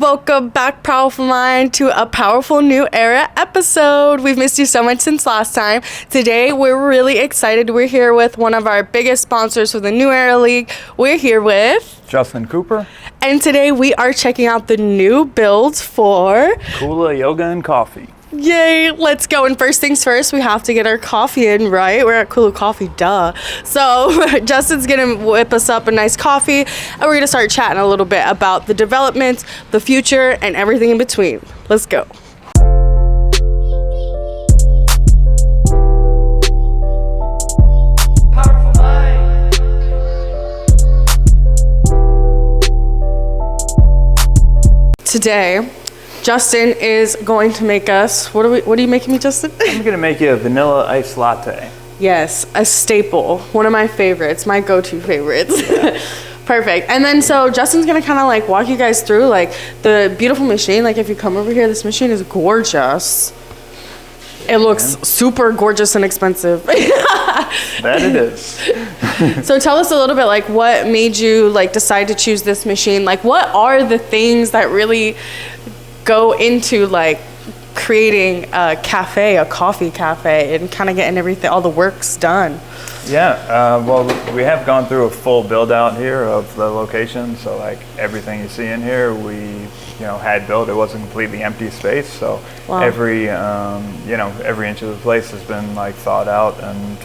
Welcome back, Powerful Mind, to a powerful new era episode. We've missed you so much since last time. Today, we're really excited. We're here with one of our biggest sponsors for the New Era League. We're here with Justin Cooper. And today, we are checking out the new builds for Kula Yoga and Coffee. Yay, let's go. And first things first, we have to get our coffee in, right? We're at Kula Coffee, duh. So Justin's gonna whip us up a nice coffee, and we're gonna start chatting a little bit about the developments, the future, and everything in between. Let's go. Powerful Mind. Today, Justin is going to make us, what are you making me, Justin? I'm gonna make you a vanilla iced latte. Yes, a staple. One of my favorites, my go-to favorites. Yeah. Perfect. And then so Justin's gonna kind of like walk you guys through like the beautiful machine. Like if you come over here, this machine is gorgeous. It looks super gorgeous and expensive. That it is. So tell us a little bit like what made you like decide to choose this machine? Like what are the things that really go into like creating a coffee cafe, and kind of getting everything, all the works done? Yeah, well, we have gone through a full build out here of the location. So like everything you see in here, we had built. It wasn't completely empty space. So wow. Every inch of the place has been like thought out and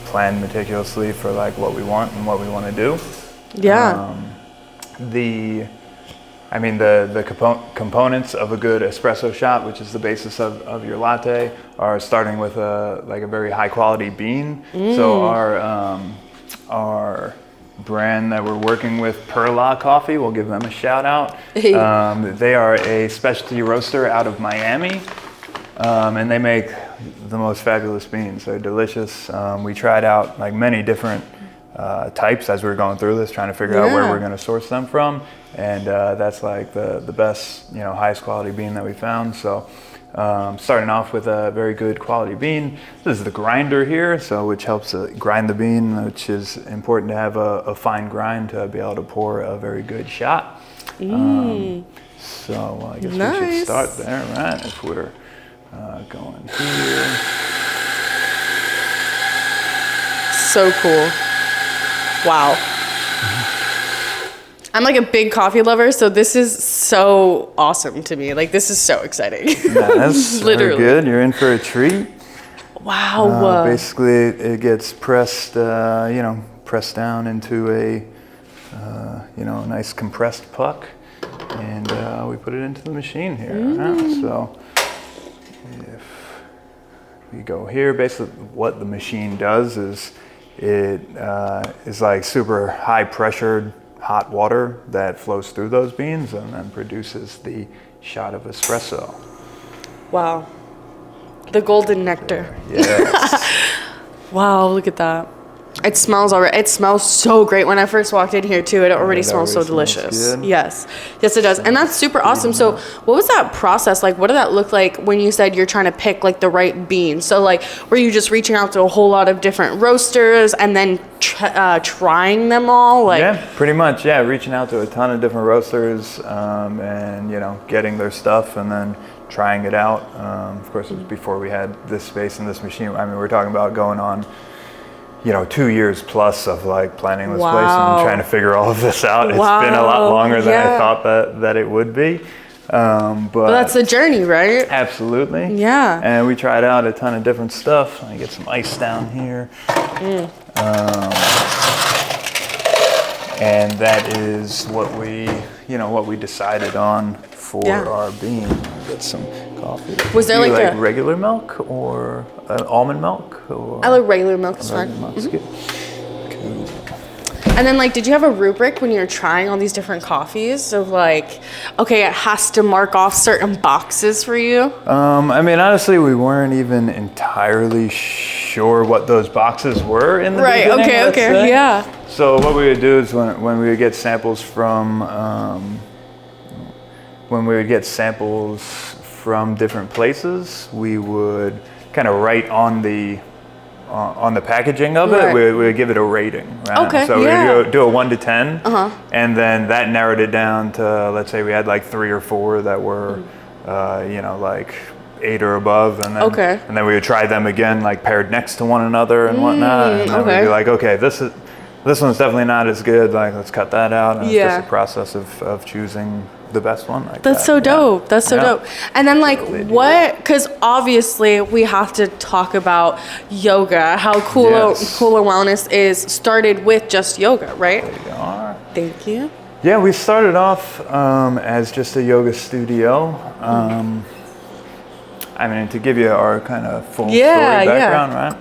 planned meticulously for like what we want and what we want to do. Yeah. The components of a good espresso shot, which is the basis of your latte, are starting with a very high quality bean. So our brand that we're working with, Kula Coffee, we'll give them a shout out. They are a specialty roaster out of Miami, and they make the most fabulous beans. They're delicious. We tried out like many different types as we were going through this, trying to figure out where we're going to source them from, and that's like the best, highest quality bean that we found. So starting off with a very good quality bean. This is the grinder here, which helps grind the bean, which is important to have a fine grind to be able to pour a very good shot. So I guess we should start there, right? If we're going here. So cool. Wow. I'm like a big coffee lover, so this is so awesome to me. Like, this is so exciting. That's literally good. You're in for a treat. Wow. Basically, it gets pressed down into a nice compressed puck, and we put it into the machine here. Right? So if we go here, basically what the machine does is it is like super high pressured hot water that flows through those beans and then produces the shot of espresso. Wow. The golden nectar. Yes. Wow, look at that. It smells so great. When I first walked in here too, it already smells so delicious. Yes it does. And that's super awesome. So what was that process like? What did that look like when you said you're trying to pick like the right beans? So like, were you just reaching out to a whole lot of different roasters and then trying them all? Like, yeah, pretty much. Yeah, reaching out to a ton of different roasters and getting their stuff and then trying it out. Of course, it was before we had this space and this machine. I mean, we're talking about going on 2 years plus of like planning this place and trying to figure all of this out. It's been a lot longer than I thought that it would be. But that's the journey, right? Absolutely. Yeah. And we tried out a ton of different stuff. Let me get some ice down here. And that is what we decided on for our bean. Get some coffee. Was there like regular milk or almond milk? Or I like regular milk. It's fine. Good. And then like, did you have a rubric when you were trying all these different coffees of like, okay, it has to mark off certain boxes for you? Honestly, we weren't even entirely sure what those boxes were in the beginning. Right, okay, yeah. So what we would do is when we would get samples from different places, we would kind of write on the on the packaging of it, we would give it a rating. Right? Okay. So we would do a 1 to 10, and then that narrowed it down to, let's say we had like 3 or 4 that were, like 8 or above, and then and then we would try them again, like paired next to one another and whatnot, and then we'd be like, okay, this one's definitely not as good. Like, let's cut that out. And it's just a process of choosing the best one. That's so dope. That's so dope. And then like because obviously we have to talk about yoga, how Kula Wellness is started with just yoga, right? There you are. Thank you. Yeah, we started off as just a yoga studio. I mean, to give you our kind of full story background, right?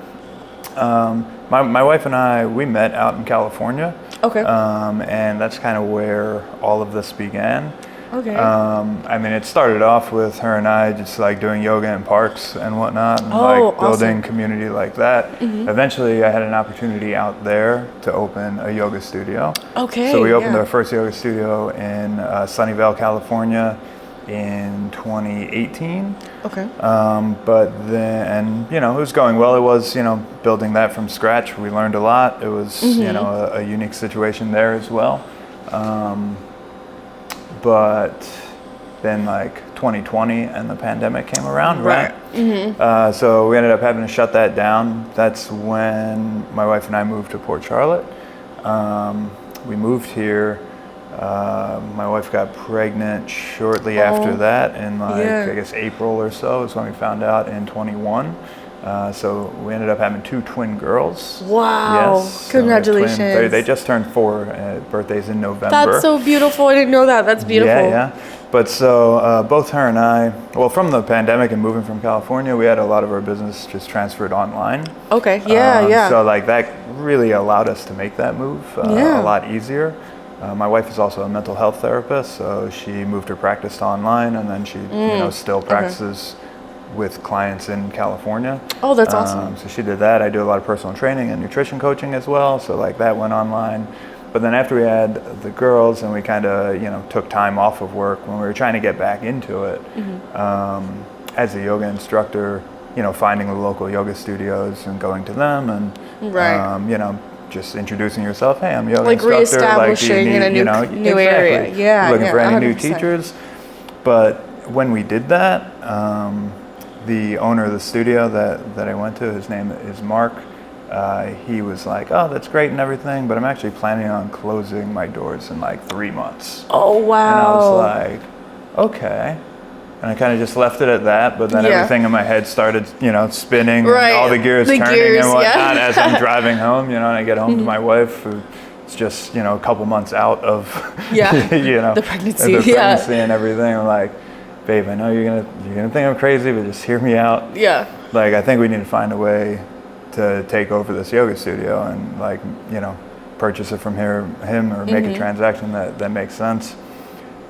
My wife and I, we met out in California. Okay. And that's kind of where all of this began. Okay. I mean, it started off with her and I just like doing yoga in parks and whatnot, and building community like that. Eventually, I had an opportunity out there to open a yoga studio. Okay. So we opened our first yoga studio in Sunnyvale, California, in 2018. Okay. But then, it was going well. It was, building that from scratch. We learned a lot. It was, a unique situation there as well. But then like 2020 and the pandemic came around, right? So we ended up having to shut that down. That's when my wife and I moved to Port Charlotte. We moved here. My wife got pregnant shortly after that, in I guess April or so is when we found out in 21. So we ended up having 2 twin girls. Wow! Yes, congratulations! They just turned 4. Birthdays in November. That's so beautiful. I didn't know that. That's beautiful. Yeah. But so both her and I, well, from the pandemic and moving from California, we had a lot of our business just transferred online. Okay. Yeah. So like that really allowed us to make that move a lot easier. My wife is also a mental health therapist, so she moved her practice to online, and then she, still practices with clients in California. Oh, that's awesome. So she did that. I do a lot of personal training and nutrition coaching as well, so like that went online. But then after we had the girls and we kind of, took time off of work when we were trying to get back into it, as a yoga instructor, finding the local yoga studios and going to them and, just introducing yourself. Hey, I'm a yoga instructor. Reestablishing in a new area. Yeah. Looking for any 100%. New teachers. But when we did that, the owner of the studio that I went to, his name is Mark. He was like, "Oh, that's great and everything, but I'm actually planning on closing my doors in like 3 months." Oh, wow. And I was like, "Okay." And I kind of just left it at that, but then everything in my head started, spinning, and all the gears turning and whatnot as I'm driving home, and I get home to my wife, who's just, a couple months out of, the pregnancy, and everything. I'm like, babe, I know you're gonna think I'm crazy, but just hear me out. Yeah. Like, I think we need to find a way to take over this yoga studio and purchase it from him or make a transaction that makes sense.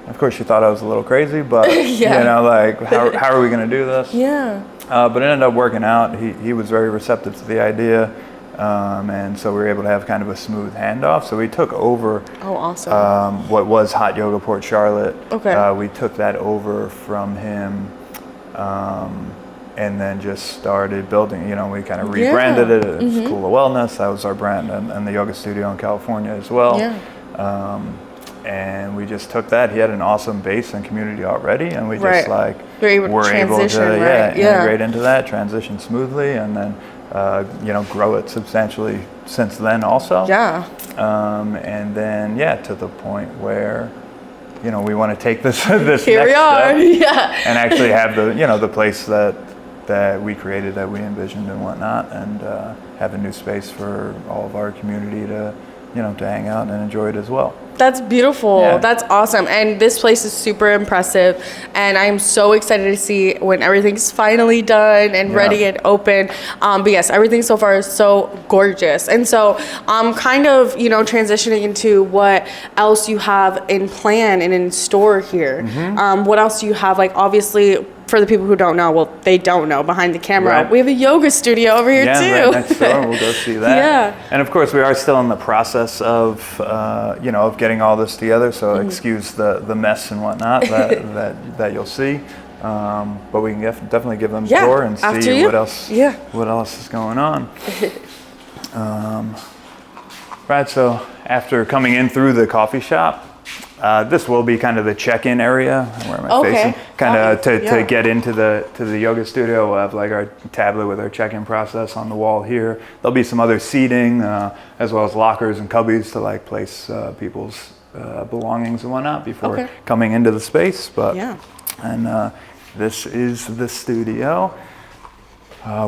Of course, she thought I was a little crazy, but how are we going to do this? Yeah. But it ended up working out. He was very receptive to the idea, and so we were able to have kind of a smooth handoff. So we took over. Oh, awesome. What was Hot Yoga Port Charlotte. Okay. We took that over from him, and then just started building. We kind of rebranded it. It was Kula Wellness. That was our brand, and the yoga studio in California as well. Yeah. And we just took that. He had an awesome base and community already, and we just were able to integrate into that, transition smoothly, and then grow it substantially since then also. Yeah. And then to the point where we want to take this this Here next we are. step and actually have the place that we created, that we envisioned and whatnot, and have a new space for all of our community to hang out and enjoy it as well. That's beautiful. Yeah. That's awesome. And this place is super impressive. And I'm so excited to see when everything's finally done and ready and open. But yes, everything so far is so gorgeous. And so I'm kind of, transitioning into what else you have in plan and in store here. What else do you have? Like, obviously, for the people who don't know, well, they don't know behind the camera, we have a yoga studio over here too. Yeah, right next door. We'll go see that. Yeah. And of course, we are still in the process of, of getting all this together. So excuse the mess and whatnot that you'll see. But we can definitely give them a tour and see what else is going on. Right, so after coming in through the coffee shop, this will be kind of the check-in area. Where am I facing? Kind of to get into the yoga studio. We'll have like our tablet with our check-in process on the wall here. There'll be some other seating, as well as lockers and cubbies to like place people's belongings and whatnot before coming into the space. But and this is the studio.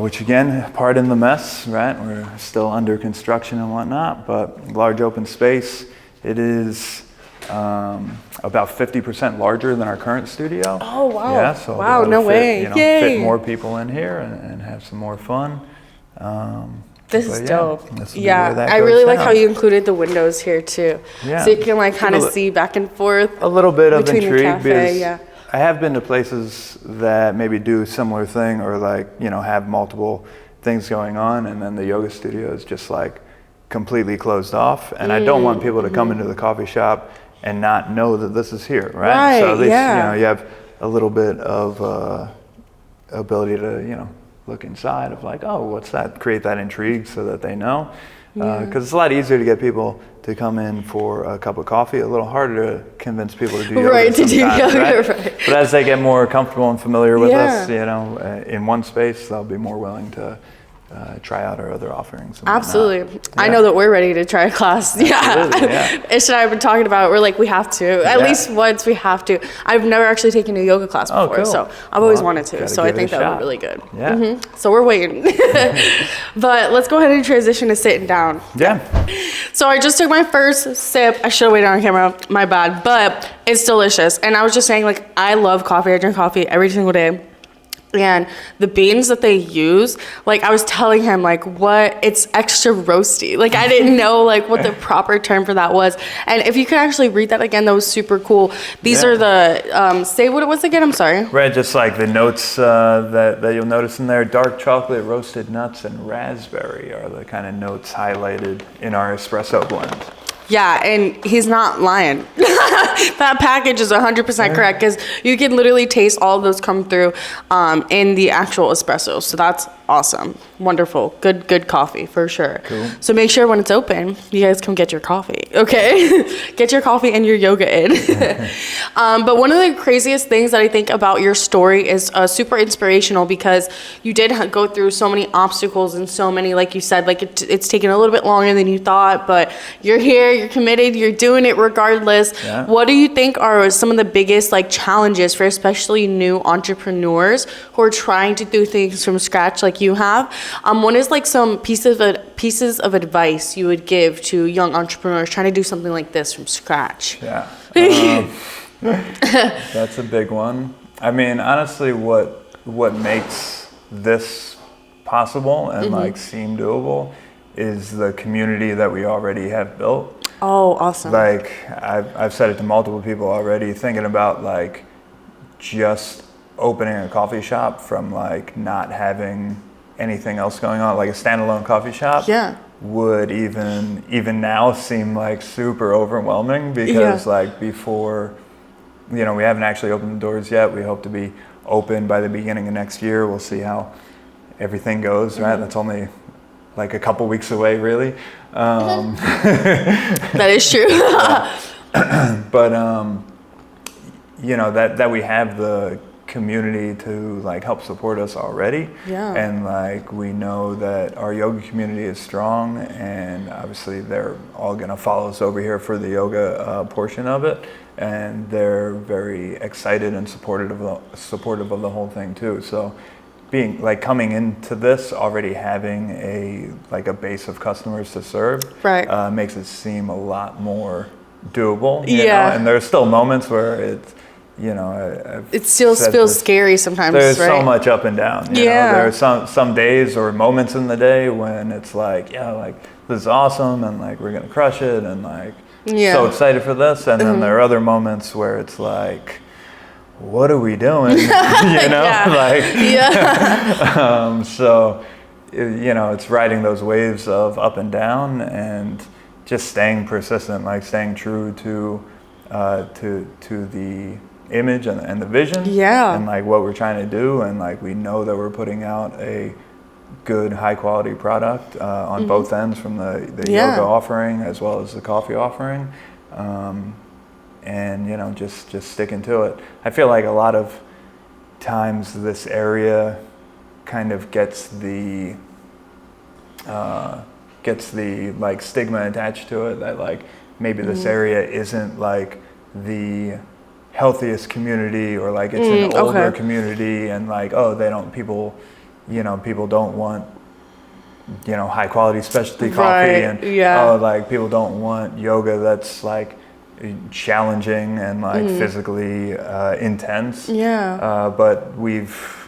Which again, pardon the mess, right? We're still under construction and whatnot, but large open space. It is about 50% larger than our current studio. Oh, wow. Yeah, so wow, no way. Fit more people in here and have some more fun. This is dope. I really like how you included the windows here too. Yeah. So you can like kind of see back and forth. A little bit of intrigue because I have been to places that maybe do a similar thing or like, have multiple things going on, and then the yoga studio is just like completely closed off. And I don't want people to come into the coffee shop and not know that this is here, right? So at least, you have a little bit of ability to, look inside of like, oh, what's that? Create that intrigue so that they know. Because it's a lot easier to get people to come in for a cup of coffee, a little harder to convince people to do yoga. Right, to do yoga, right? But as they get more comfortable and familiar with us, in one space, they'll be more willing to try out our other offerings. Absolutely. I know that we're ready to try a class. Ish and I have been talking about it. We're like, we have to. At least once we have to. I've never actually taken a yoga class before, so I've always wanted to. So I think that would be really good. Yeah. So we're waiting. But let's go ahead and transition to sitting down. Yeah. So I just took my first sip. I should have waited on camera. My bad. But it's delicious. And I was just saying, like, I love coffee. I drink coffee every single day. And the beans that they use, like I was telling him, like it's extra roasty. Like I didn't know like what the proper term for that was. And if you could actually read that again, that was super cool. These are the, say what it was again, I'm sorry. Right, just like the notes that you'll notice in there. Dark chocolate, roasted nuts, and raspberry are the kind of notes highlighted in our espresso blend. Yeah, and he's not lying. That package is 100% correct because you can literally taste all of those come through in the actual espresso. So that's awesome. Wonderful. Good coffee for sure. Cool. So make sure when it's open, you guys come get your coffee, okay? Get your coffee and your yoga in. But one of the craziest things that I think about your story is super inspirational because you did go through so many obstacles and so many, like you said, like it's taken a little bit longer than you thought, but you're here, you're committed, you're doing it regardless. Yeah. What do you think are some of the biggest like challenges for especially new entrepreneurs who are trying to do things from scratch like you have? What is like some pieces of advice you would give to young entrepreneurs trying to do something like this from scratch? Yeah, that's a big one. I mean, honestly, what makes this possible and like seem doable is the community that we already have built. Oh, awesome. Like I've said it to multiple people already, thinking about like just opening a coffee shop from like not having anything else going on, like a standalone coffee shop would even now seem like super overwhelming because like before, we haven't actually opened the doors yet. We hope to be open by the beginning of next year. We'll see how everything goes, right? That's only like a couple weeks away, really. That is true. But that we have the community to like help support us already, and like we know that our yoga community is strong, and obviously they're all gonna follow us over here for the yoga portion of it, and they're very excited and supportive of the whole thing too. So being like coming into this already having a base of customers to serve makes it seem a lot more doable, you know? And there's still moments where it's it still feels scary sometimes. There's so much up and down. You know? There's some days or moments in the day when it's like, this is awesome and like we're gonna crush it and like so excited for this, and then there are other moments where it's like, what are we doing? So it's riding those waves of up and down and just staying persistent, like staying true to the image and the vision, Yeah. and like what we're trying to do, and like we know that we're putting out a good high quality product on both ends, from the yoga offering as well as the coffee offering, and you know, just sticking to it. I feel like a lot of times this area kind of gets the like stigma attached to it, that like maybe this area isn't like the healthiest community, or like it's an older community, and like, oh, people don't want, you know, high quality specialty coffee, and oh, like people don't want yoga that's like challenging and like physically intense. But we've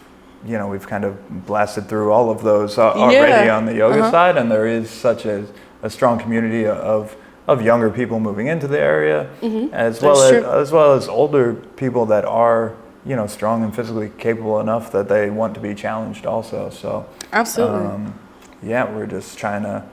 kind of blasted through all of those already on the yoga side, and there is such a strong community of younger people moving into the area, as well as older people that are, you know, strong and physically capable enough that they want to be challenged also. So absolutely, we're just trying to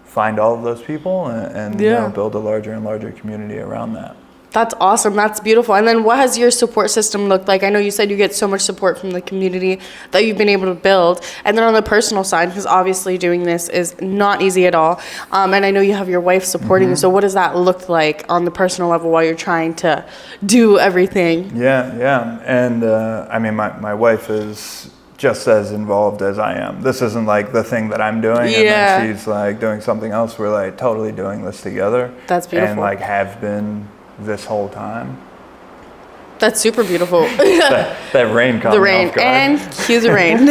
find all of those people and you know, build a larger and larger community around that. That's awesome. That's beautiful. And then what has your support system looked like? I know you said you get so much support from the community that you've been able to build. And then on the personal side, because obviously doing this is not easy at all. And I know you have your wife supporting you. So what does that look like on the personal level while you're trying to do everything? Yeah. And I mean, my wife is just as involved as I am. This isn't like the thing that I'm doing, and then she's like doing something else. We're like totally doing this together. That's beautiful. And like have been this whole time. That's super beautiful. that rain caught me off guard. And cue the rain.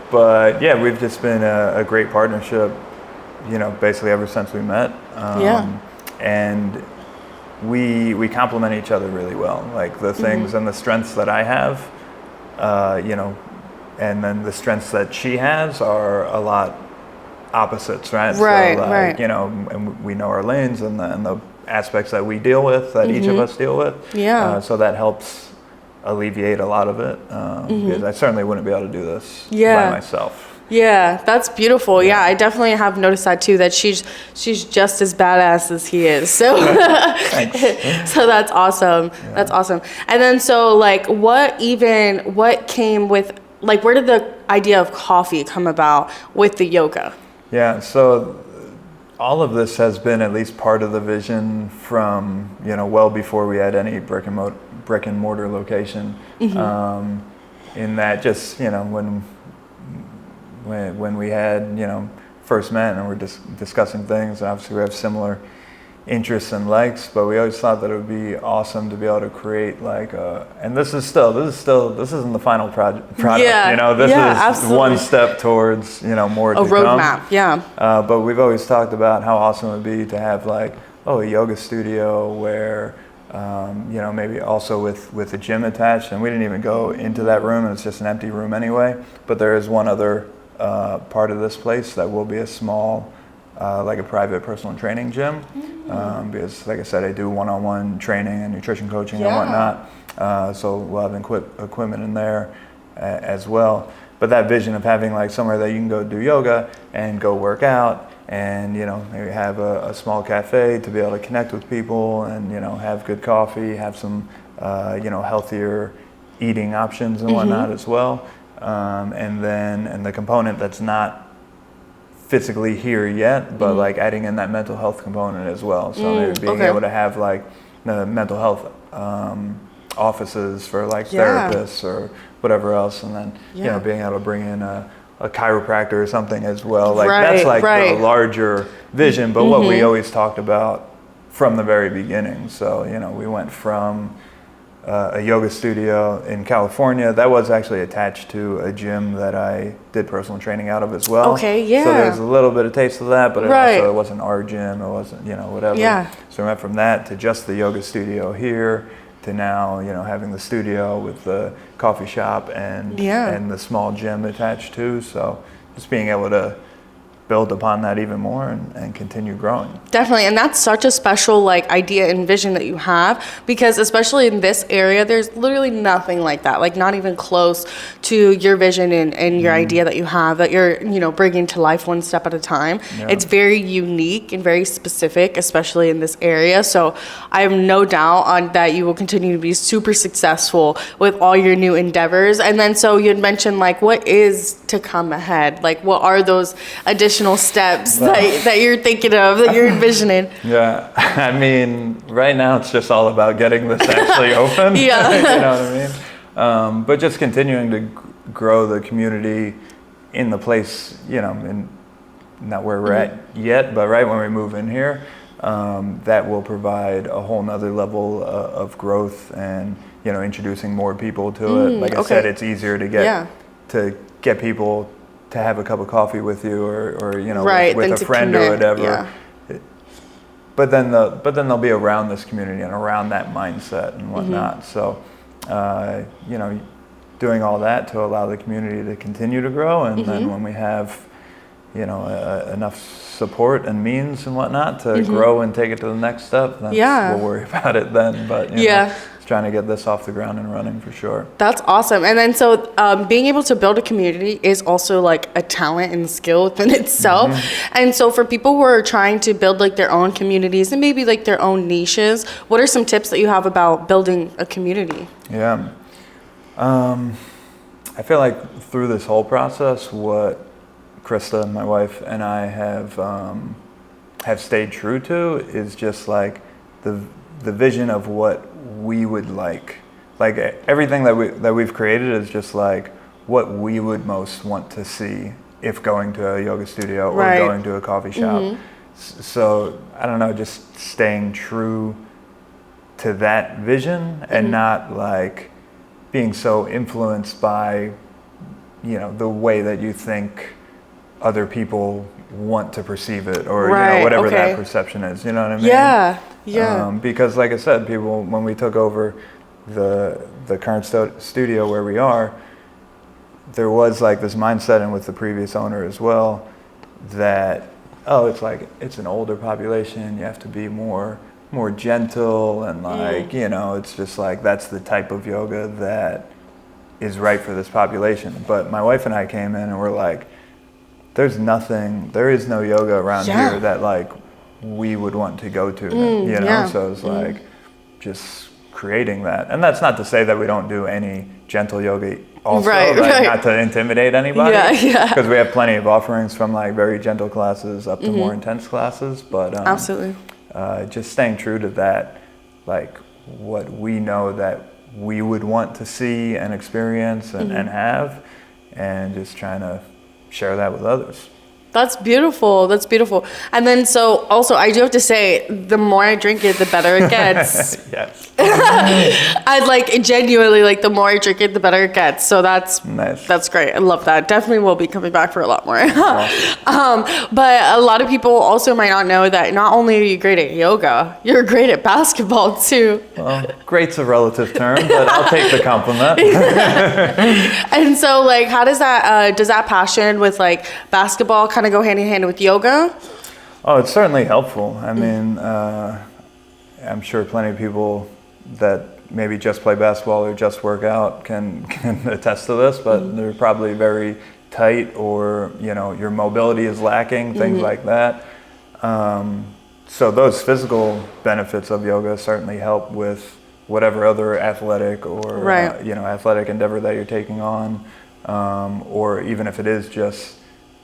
But yeah, we've just been a great partnership, you know, basically ever since we met. And we complement each other really well. Like the things and the strengths that I have, you know, and then the strengths that she has are a lot opposites, right? Right, so like, right. You know, and we know our lanes and the aspects that we deal with, that each of us deal with. So that helps alleviate a lot of it, because I certainly wouldn't be able to do this by myself. Yeah, that's beautiful. Yeah, I definitely have noticed that too, that she's just as badass as he is. So so that's awesome. That's awesome. And then so like what came with, like, where did the idea of coffee come about with the yoga? Yeah, so all of this has been at least part of the vision from, you know, well before we had any brick and mortar location. In that, just, you know, when we had, you know, first met and we're just discussing things, and obviously we have similar interests and likes, but we always thought that it would be awesome to be able to create like and this isn't the final product, you know, this is absolutely one step towards, you know, more to come. A roadmap, but we've always talked about how awesome it would be to have like, a yoga studio where, you know, maybe also with a gym attached, and we didn't even go into that room, and it's just an empty room anyway, but there is one other part of this place that will be a small, like a private personal training gym, because like I said, I do one-on-one training and nutrition coaching and whatnot, so we'll have equipment in there as well. But that vision of having like somewhere that you can go do yoga and go work out, and, you know, maybe have a small cafe to be able to connect with people, and, you know, have good coffee, have some you know, healthier eating options and whatnot as well, and the component that's not physically here yet, but like adding in that mental health component as well. So maybe being able to have like the mental health offices for like therapists or whatever else, and then you know, being able to bring in a chiropractor or something as well. Like that's like the larger vision, but what we always talked about from the very beginning. So, you know, we went from a yoga studio in California that was actually attached to a gym that I did personal training out of as well. So there's a little bit of taste of that, but it wasn't our gym, it wasn't, you know, whatever. So we went from that to just the yoga studio here, to now, you know, having the studio with the coffee shop and the small gym attached too. So just being able to build upon that even more and continue growing. Definitely. And that's such a special like idea and vision that you have, because especially in this area, there's literally nothing like that, like not even close to your vision and your idea that you have, that you're, you know, bringing to life one step at a time. Yeah. It's very unique and very specific, especially in this area. So I have no doubt on that you will continue to be super successful with all your new endeavors. And then so you had mentioned like what is to come ahead, like what are those additional steps that you're thinking of, that you're envisioning? Yeah, I mean, right now it's just all about getting this actually open. Yeah. You know what I mean? But just continuing to grow the community in the place, you know, in not where we're at yet, but right when we move in here, that will provide a whole nother level of growth and, you know, introducing more people to it. Like I said, it's easier to get people to have a cup of coffee with you or you know, with a friend or whatever. Yeah. But then they'll be around this community and around that mindset and whatnot. So, you know, doing all that to allow the community to continue to grow, and then when we have, you know, enough support and means and whatnot to grow and take it to the next step, then we'll worry about it then. But you know, trying to get this off the ground and running for sure. That's awesome. And then so being able to build a community is also like a talent and skill within itself. And so for people who are trying to build like their own communities and maybe like their own niches, what are some tips that you have about building a community? Yeah. I feel like through this whole process, what Krista, my wife, and I have stayed true to is just like the vision of what we would like everything that we've created is just like what we would most want to see if going to a yoga studio or going to a coffee shop. So I don't know, just staying true to that vision and not like being so influenced by, you know, the way that you think other people want to perceive it, or you know, whatever that perception is, you know what I mean? Yeah. Because like I said, people, when we took over the current studio where we are, there was like this mindset, and with the previous owner as well, that, oh, it's like, it's an older population, you have to be more gentle, and like, you know, it's just like, that's the type of yoga that is right for this population. But my wife and I came in and we're like, there is no yoga around here that like we would want to go to, you know? So it's like just creating that. And that's not to say that we don't do any gentle yoga also, not to intimidate anybody, because we have plenty of offerings from like very gentle classes up to more intense classes. But absolutely, just staying true to that, like what we know that we would want to see and experience and have, and just trying to share that with others. That's beautiful. That's beautiful. And then so also I do have to say, the more I drink it, the better it gets. Yes. I'd like genuinely, like the more I drink it, the better it gets. So that's nice. That's great. I love that. Definitely will be coming back for a lot more. Awesome. But a lot of people also might not know that not only are you great at yoga, you're great at basketball too. Well, great's a relative term, but I'll take the compliment. And so like, how does that passion with like basketball kind of go hand in hand with yoga? Oh, it's certainly helpful. I mean, I'm sure plenty of people that maybe just play basketball or just work out can attest to this, but they're probably very tight, or, you know, your mobility is lacking, things like that. So those physical benefits of yoga certainly help with whatever other athletic or athletic endeavor that you're taking on, or even if it is just,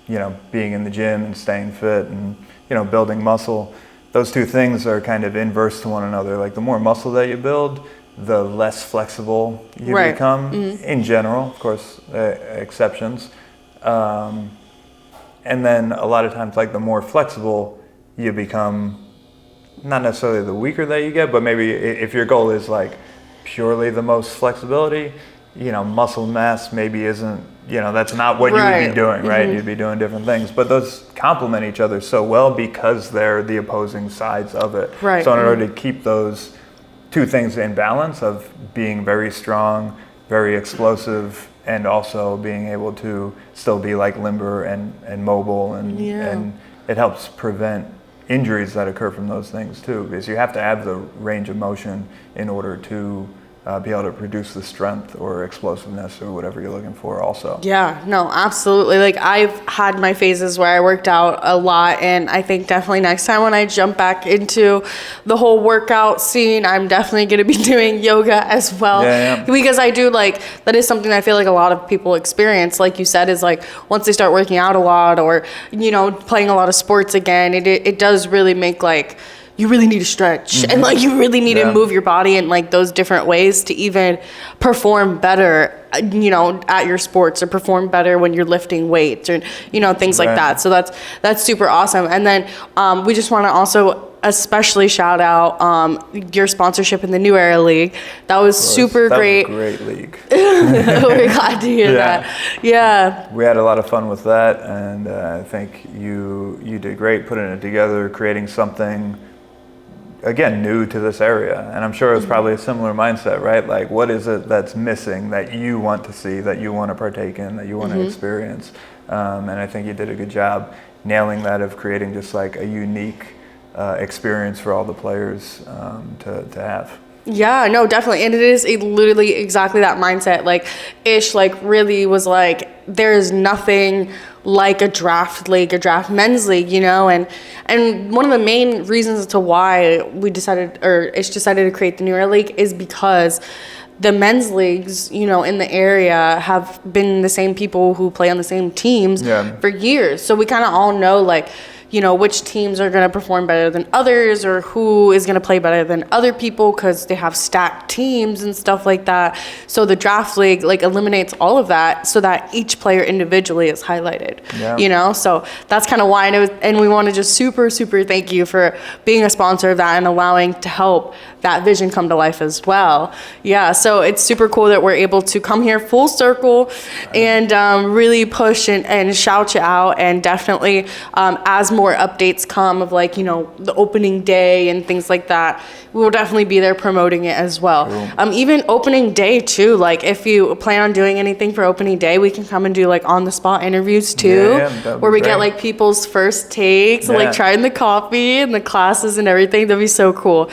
you know, being in the gym and staying fit and, you know, building muscle. Those two things are kind of inverse to one another. Like the more muscle that you build, the less flexible you become in general, of course, exceptions. And then a lot of times, like the more flexible you become, not necessarily the weaker that you get, but maybe if your goal is like purely the most flexibility, you know, muscle mass maybe isn't, you know, that's not what you would be doing, right? You'd be doing different things, but those complement each other so well because they're the opposing sides of it. So in order to keep those two things in balance of being very strong, very explosive, and also being able to still be like limber and mobile, and it helps prevent injuries that occur from those things too, because you have to have the range of motion in order to be able to produce the strength or explosiveness or whatever you're looking for also. Yeah, no, absolutely. Like, I've had my phases where I worked out a lot, and I think definitely next time when I jump back into the whole workout scene, I'm definitely going to be doing yoga as well. Yeah. Because I do, like, that is something I feel like a lot of people experience, like you said, is like once they start working out a lot or, you know, playing a lot of sports again, it does really make, like, you really need to stretch and like you really need to move your body in like those different ways to even perform better, you know, at your sports, or perform better when you're lifting weights, or, you know, things like that. So that's super awesome. And then we just want to also especially shout out your sponsorship in the New Era League. That was super great. That was a great league. We're glad to hear that. Yeah. We had a lot of fun with that, and I think you did great putting it together, creating something again new to this area. And I'm sure it's probably a similar mindset, right? Like, what is it that's missing that you want to see, that you want to partake in, that you want to experience? And I think you did a good job nailing that, of creating just like a unique experience for all the players to have. Yeah, no, definitely. And it is literally exactly that mindset. Like, Ish, like, really was like, there is nothing like a draft league, a draft men's league, you know? And one of the main reasons to why we decided, or Ish decided to create the New Era League, is because the men's leagues, you know, in the area have been the same people who play on the same teams for years. So we kind of all know, like, you know, which teams are going to perform better than others, or who is going to play better than other people, because they have stacked teams and stuff like that. So the draft league, like, eliminates all of that so that each player individually is highlighted, you know? So that's kind of why. And we want to just super thank you for being a sponsor of that and allowing to help that vision come to life as well. Yeah, so it's super cool that we're able to come here full circle and really push and shout you out. And definitely as more updates come of, like, you know, the opening day and things like that, we will definitely be there promoting it as well. Cool. Even opening day too, like, if you plan on doing anything for opening day, we can come and do like on the spot interviews too, where we get like people's first takes, like trying the coffee and the classes and everything. That'd be so cool.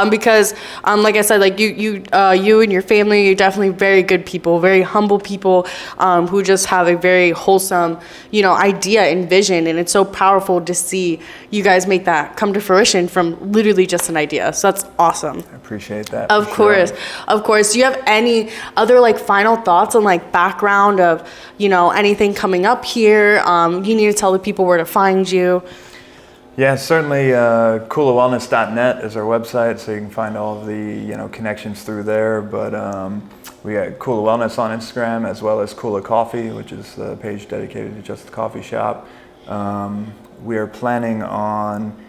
Because like I said, like you and your family, you're definitely very good people, very humble people, who just have a very wholesome, you know, idea and vision. And it's so powerful to see you guys make that come to fruition from literally just an idea. So that's awesome. I appreciate that. Of course. Do you have any other like final thoughts on like background of, you know, anything coming up here? You need to tell the people where to find you. Yeah, certainly. KulaWellness.net is our website, so you can find all of the, you know, connections through there. But we got Kula Wellness on Instagram, as well as Kula Coffee, which is the page dedicated to just the coffee shop. We are planning on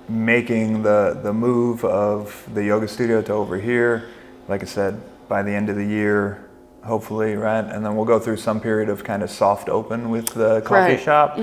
making the move of the yoga studio to over here, like I said, by the end of the year, hopefully, right? And then we'll go through some period of kind of soft open with the coffee shop.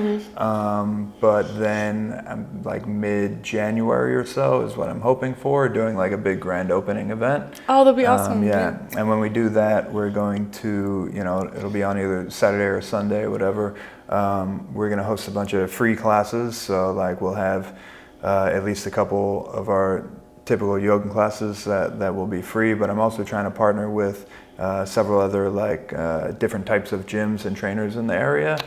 But then like mid-January or so is what I'm hoping for, doing like a big grand opening event. Oh, that'd be awesome. Yeah. And when we do that, we're going to, you know, it'll be on either Saturday or Sunday or whatever. We're going to host a bunch of free classes. So like we'll have at least a couple of our typical yoga classes that will be free, but I'm also trying to partner with several other like different types of gyms and trainers in the area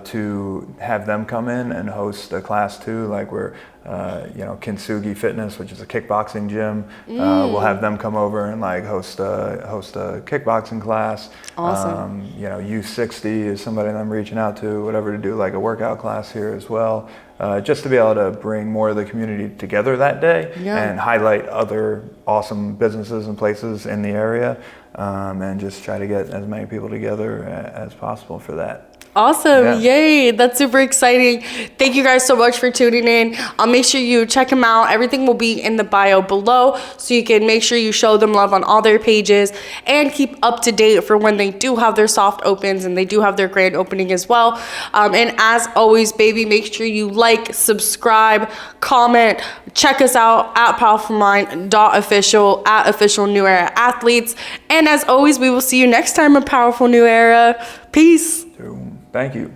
to have them come in and host a class too. Like we're, you know, Kintsugi Fitness, which is a kickboxing gym. We'll have them come over and like host a kickboxing class. Awesome. You know, U60 is somebody that I'm reaching out to, whatever, to do like a workout class here as well. Just to be able to bring more of the community together that day and highlight other awesome businesses and places in the area, and just try to get as many people together as possible for that. Awesome. Yeah. Yay. That's super exciting. Thank you guys so much for tuning in. Make sure you check them out. Everything will be in the bio below, so you can make sure you show them love on all their pages and keep up to date for when they do have their soft opens and they do have their grand opening as well. And as always, baby, make sure you like, subscribe, comment, check us out at powerfulmind.official, at official New Era athletes. And as always, we will see you next time in Powerful New Era. Peace. Thank you.